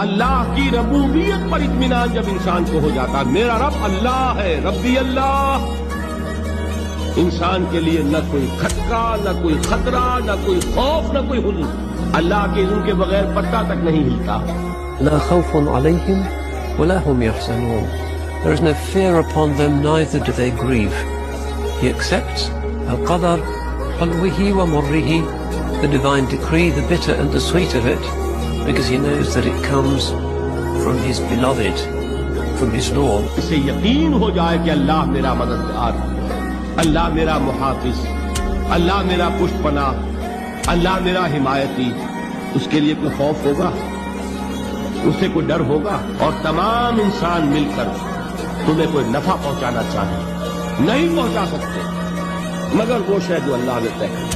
اللہ کی ربوبیت پر اطمینان جب انسان کو ہو جاتا، میرا رب اللہ ہے، ربی اللہ، انسان کے لیے نہ کوئی کھٹکا، نہ کوئی خطرہ، نہ کوئی خوف، نہ کوئی حزن، اللہ کے اذن کے بغیر پتا تک نہیں ہلتا۔ لا خوف عليهم ولا هم يحزنون. There is no fear upon them, neither do they grieve. He accepts al-qadar, halwihi wa murrihi, the divine decree, the bitter and the sweet of it, because he knows that it comes from his beloved, from his Lord. اسے یقین ہو جائے کہ اللہ میرا مددگار، اللہ میرا محافظ، اللہ میرا پشت پناہ، اللہ میرا حمایتی، اس کے لیے کوئی خوف ہوگا، اسے کوئی ڈر ہوگا؟ اور تمام انسان مل کر تمہیں کوئی نفع پہنچانا چاہے، نہیں پہنچا سکتے مگر وہ شے جو اللہ نے طے کی۔